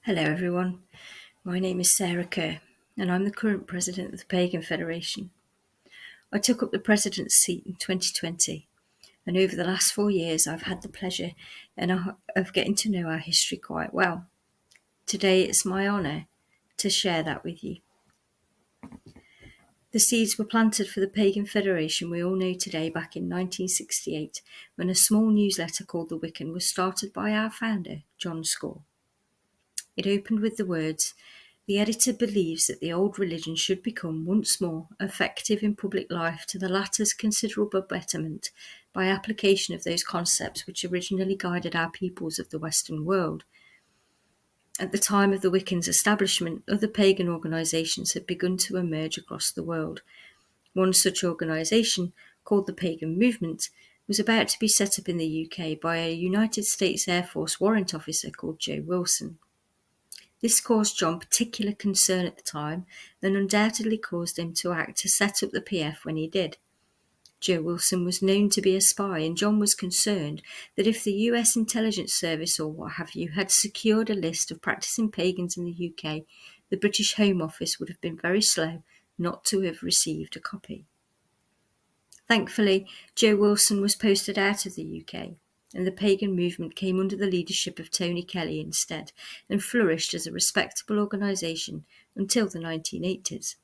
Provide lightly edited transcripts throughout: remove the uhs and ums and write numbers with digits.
Hello everyone, my name is Sarah Kerr and I'm the current president of the Pagan Federation. I took up the president's seat in 2020 and over the last 4 years I've had the pleasure of getting to know our history quite well. Today it's my honour to share that with you. The seeds were planted for the Pagan Federation we all know today back in 1968 when a small newsletter called The Wiccan was started by our founder, John Score. It opened with the words, "The editor believes that the old religion should become once more effective in public life to the latter's considerable betterment by application of those concepts which originally guided our peoples of the Western world." At the time of the Wiccans' establishment, other pagan organisations had begun to emerge across the world. One such organisation, called the Pagan Movement, was about to be set up in the UK by a United States Air Force warrant officer called Joe Wilson. This caused John particular concern at the time and undoubtedly caused him to act to set up the PF when he did. Joe Wilson was known to be a spy and John was concerned that if the US intelligence service or what have you had secured a list of practicing pagans in the UK, the British Home Office would have been very slow not to have received a copy. Thankfully, Joe Wilson was posted out of the UK and the Pagan Movement came under the leadership of Tony Kelly instead and flourished as a respectable organisation until the 1980s.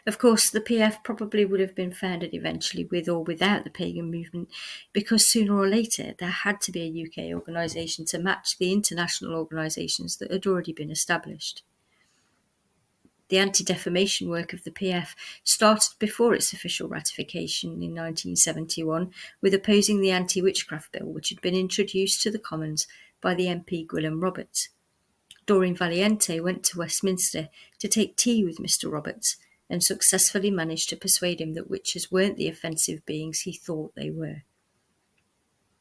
Of course, the PF probably would have been founded eventually with or without the Pagan Movement because sooner or later there had to be a UK organisation to match the international organisations that had already been established. The anti-defamation work of the PF started before its official ratification in 1971 with opposing the Anti-Witchcraft Bill which had been introduced to the Commons by the MP Gwilym Roberts. Doreen Valiente went to Westminster to take tea with Mr Roberts and successfully managed to persuade him that witches weren't the offensive beings he thought they were.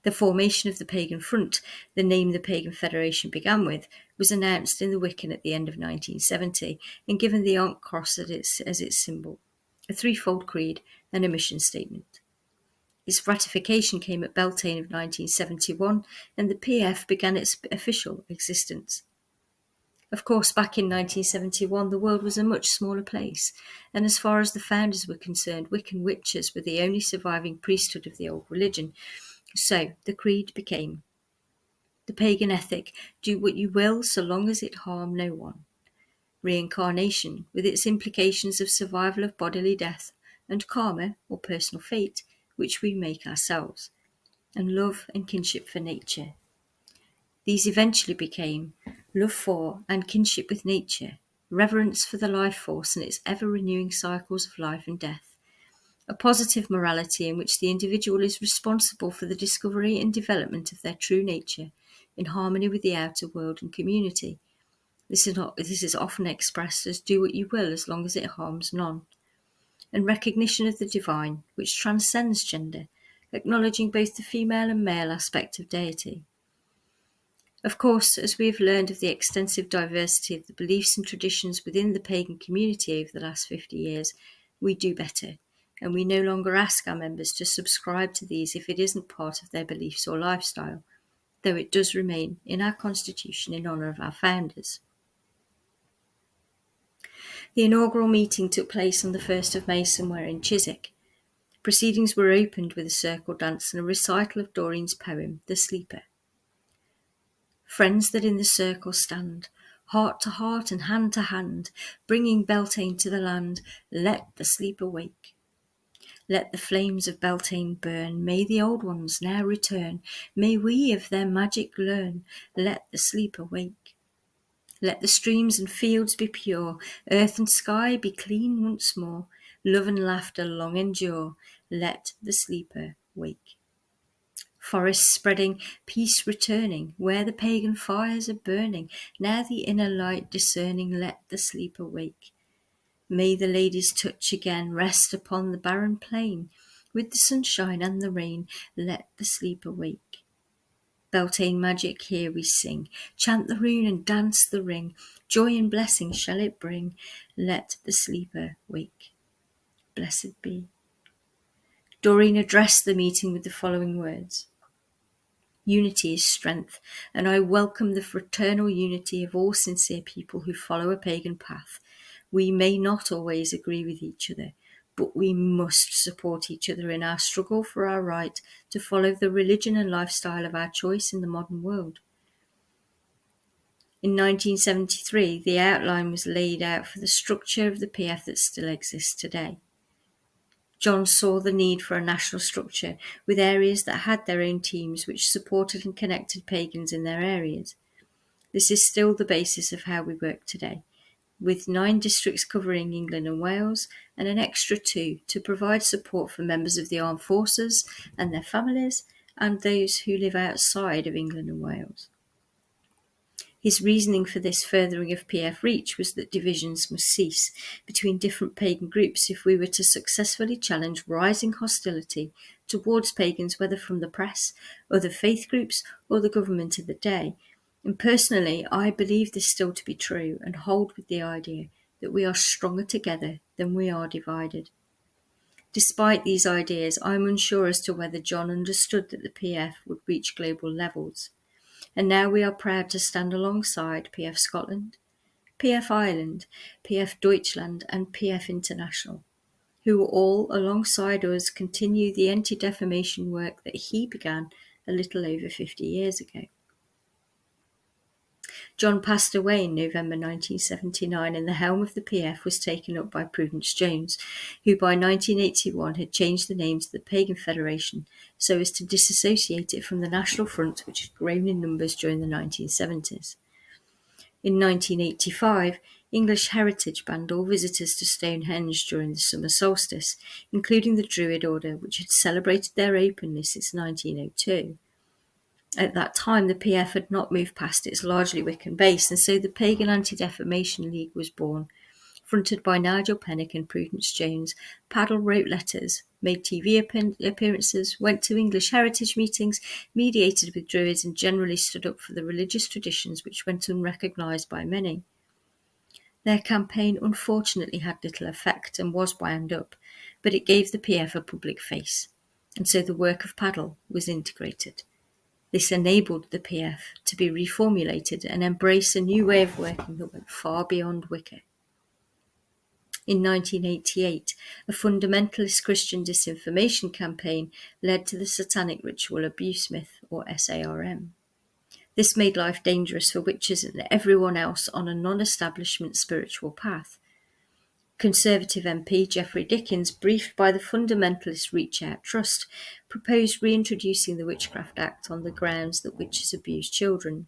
The formation of the Pagan Front, the name the Pagan Federation began with, was announced in the Wiccan at the end of 1970 and given the Ankh cross as its symbol, a threefold creed and a mission statement. Its ratification came at Beltane of 1971 and the PF began its official existence. Of course, back in 1971 the world was a much smaller place, and as far as the founders were concerned, Wiccan witches were the only surviving priesthood of the old religion. So the creed became the pagan ethic, do what you will so long as it harm no one. Reincarnation, with its implications of survival of bodily death, and karma, or personal fate, which we make ourselves. And love and kinship for nature. These eventually became love for and kinship with nature, reverence for the life force and its ever-renewing cycles of life and death, a positive morality in which the individual is responsible for the discovery and development of their true nature in harmony with the outer world and community. This is often expressed as do what you will as long as it harms none, and recognition of the divine, which transcends gender, acknowledging both the female and male aspect of deity. Of course, as we have learned of the extensive diversity of the beliefs and traditions within the pagan community over the last 50 years, we do better, and we no longer ask our members to subscribe to these if it isn't part of their beliefs or lifestyle, though it does remain in our constitution in honour of our founders. The inaugural meeting took place on the 1st of May somewhere in Chiswick. Proceedings were opened with a circle dance and a recital of Doreen's poem, The Sleeper. Friends that in the circle stand, heart to heart and hand to hand, bringing Beltane to the land, let the sleeper wake. Let the flames of Beltane burn, may the old ones now return, may we of their magic learn, let the sleeper wake. Let the streams and fields be pure, earth and sky be clean once more, love and laughter long endure, let the sleeper wake. Forests spreading, peace returning, where the pagan fires are burning, now the inner light discerning, let the sleeper wake. May the lady's touch again rest upon the barren plain, with the sunshine and the rain, let the sleeper wake. Beltane magic here we sing, chant the rune and dance the ring, joy and blessing shall it bring, let the sleeper wake. Blessed be. Doreen addressed the meeting with the following words. Unity is strength, and I welcome the fraternal unity of all sincere people who follow a pagan path. We may not always agree with each other, but we must support each other in our struggle for our right to follow the religion and lifestyle of our choice in the modern world. In 1973, the outline was laid out for the structure of the PF that still exists today. John saw the need for a national structure with areas that had their own teams which supported and connected pagans in their areas. This is still the basis of how we work today, with 9 districts covering England and Wales and an extra 2 to provide support for members of the armed forces and their families and those who live outside of England and Wales. His reasoning for this furthering of PF reach was that divisions must cease between different pagan groups if we were to successfully challenge rising hostility towards pagans, whether from the press, other faith groups, or the government of the day. And personally, I believe this still to be true and hold with the idea that we are stronger together than we are divided. Despite these ideas, I'm unsure as to whether John understood that the PF would reach global levels. And now we are proud to stand alongside PF Scotland, PF Ireland, PF Deutschland and PF International, who all alongside us continue the anti-defamation work that he began a little over 50 years ago. John passed away in November 1979 and the helm of the PF was taken up by Prudence Jones, who by 1981 had changed the name to the Pagan Federation so as to disassociate it from the National Front, which had grown in numbers during the 1970s. In 1985, English Heritage banned all visitors to Stonehenge during the summer solstice, including the Druid Order, which had celebrated their openness since 1902. At that time, the PF had not moved past its largely Wiccan base, and so the Pagan Anti-Defamation League was born. Fronted by Nigel Pennick and Prudence Jones, Paddle wrote letters, made TV appearances, went to English heritage meetings, mediated with Druids, and generally stood up for the religious traditions which went unrecognised by many. Their campaign unfortunately had little effect and was wound up, but it gave the PF a public face, and so the work of Paddle was integrated. This enabled the PF to be reformulated and embrace a new way of working that went far beyond Wicca. In 1988, a fundamentalist Christian disinformation campaign led to the Satanic Ritual Abuse Myth, or SARM. This made life dangerous for witches and everyone else on a non-establishment spiritual path. Conservative MP Geoffrey Dickens, briefed by the fundamentalist Reach Out Trust, proposed reintroducing the Witchcraft Act on the grounds that witches abuse children.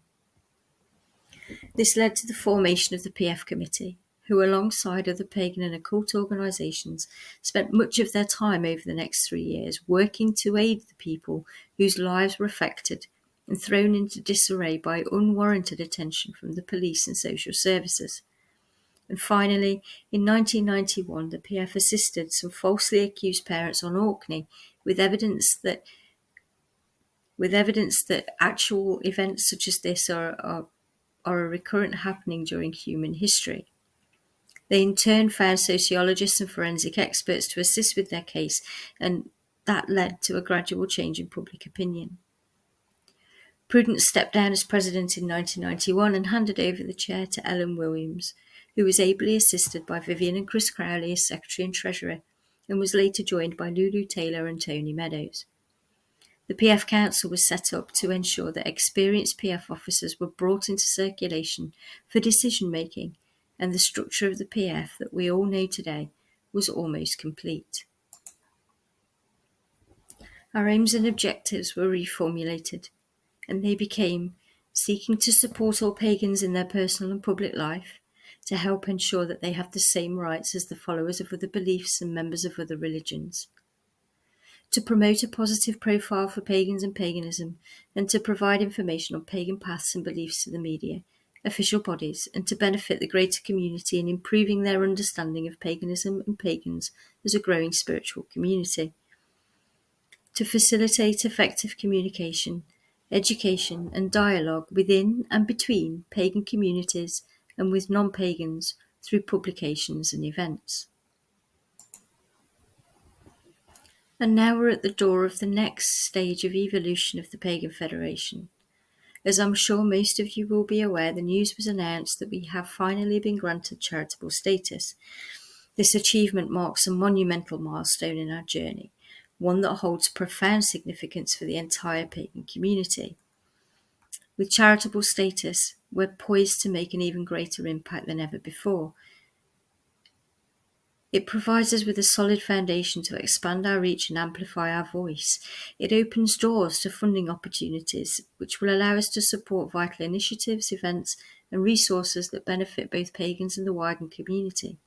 This led to the formation of the PF Committee, who alongside other pagan and occult organisations spent much of their time over the next 3 years working to aid the people whose lives were affected and thrown into disarray by unwarranted attention from the police and social services. And finally, in 1991, the PF assisted some falsely accused parents on Orkney with evidence that actual events such as this are a recurrent happening during human history. They in turn found sociologists and forensic experts to assist with their case, and that led to a gradual change in public opinion. Prudence stepped down as president in 1991 and handed over the chair to Ellen Williams, who was ably assisted by Vivian and Chris Crowley as secretary and treasurer, and was later joined by Lulu Taylor and Tony Meadows. The PF Council was set up to ensure that experienced PF officers were brought into circulation for decision-making, and the structure of the PF that we all know today was almost complete. Our aims and objectives were reformulated, and they became seeking to support all pagans in their personal and public life, to help ensure that they have the same rights as the followers of other beliefs and members of other religions, to promote a positive profile for pagans and paganism, and to provide information on pagan paths and beliefs to the media, official bodies, and to benefit the greater community in improving their understanding of paganism and pagans as a growing spiritual community, to facilitate effective communication, education and dialogue within and between pagan communities and with non-pagans through publications and events. And now we're at the door of the next stage of evolution of the Pagan Federation. As I'm sure most of you will be aware, the news was announced that we have finally been granted charitable status. This achievement marks a monumental milestone in our journey, one that holds profound significance for the entire pagan community. With charitable status, we're poised to make an even greater impact than ever before. It provides us with a solid foundation to expand our reach and amplify our voice. It opens doors to funding opportunities, which will allow us to support vital initiatives, events, and resources that benefit both pagans and the wider community.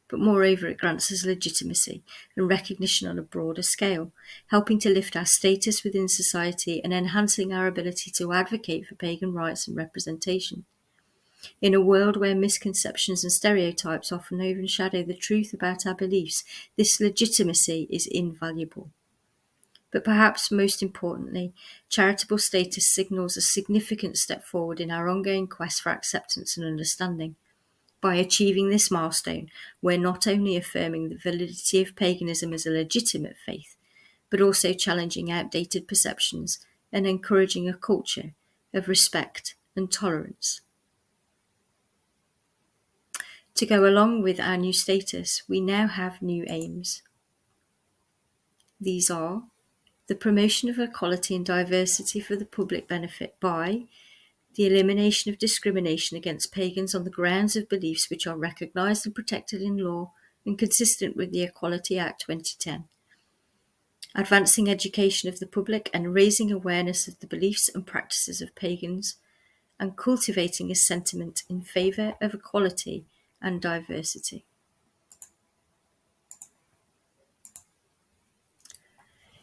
But moreover, it grants us legitimacy and recognition on a broader scale, helping to lift our status within society and enhancing our ability to advocate for pagan rights and representation. In a world where misconceptions and stereotypes often overshadow the truth about our beliefs, this legitimacy is invaluable. But perhaps most importantly, charitable status signals a significant step forward in our ongoing quest for acceptance and understanding. By achieving this milestone, we're not only affirming the validity of paganism as a legitimate faith, but also challenging outdated perceptions and encouraging a culture of respect and tolerance. To go along with our new status, we now have new aims. These are the promotion of equality and diversity for the public benefit by the elimination of discrimination against pagans on the grounds of beliefs which are recognised and protected in law and consistent with the Equality Act 2010. Advancing education of the public and raising awareness of the beliefs and practices of pagans, and cultivating a sentiment in favour of equality and diversity.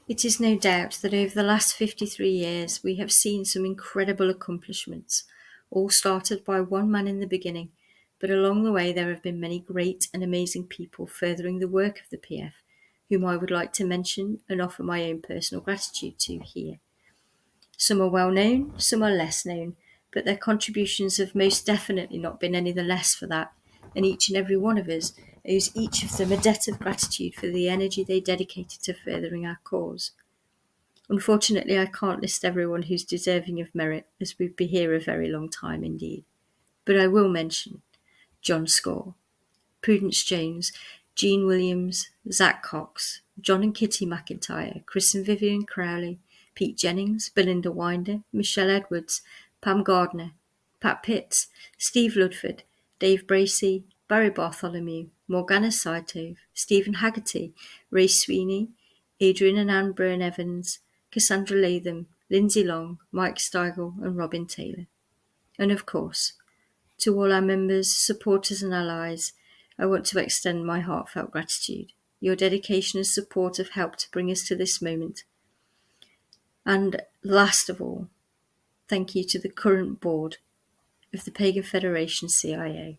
It is no doubt that over the last 53 years we have seen some incredible accomplishments, all started by one man in the beginning, but along the way there have been many great and amazing people furthering the work of the PF, whom I would like to mention and offer my own personal gratitude to here. Some are well known, some are less known, but their contributions have most definitely not been any the less for that, and each and every one of us owes each of them a debt of gratitude for the energy they dedicated to furthering our cause. Unfortunately, I can't list everyone who's deserving of merit, as we'd be here a very long time indeed, but I will mention John Score, Prudence Jones, Jean Williams, Zach Cox, John and Kitty McIntyre, Chris and Vivian Crowley, Pete Jennings, Belinda Winder, Michelle Edwards, Pam Gardner, Pat Pitts, Steve Ludford, Dave Bracey, Barry Bartholomew, Morgana Saitov, Stephen Haggerty, Ray Sweeney, Adrian and Anne Byrne-Evans, Cassandra Latham, Lindsay Long, Mike Steigel and Robin Taylor. And of course, to all our members, supporters and allies, I want to extend my heartfelt gratitude. Your dedication and support have helped to bring us to this moment. And last of all, thank you to the current board of the Pagan Federation CIA.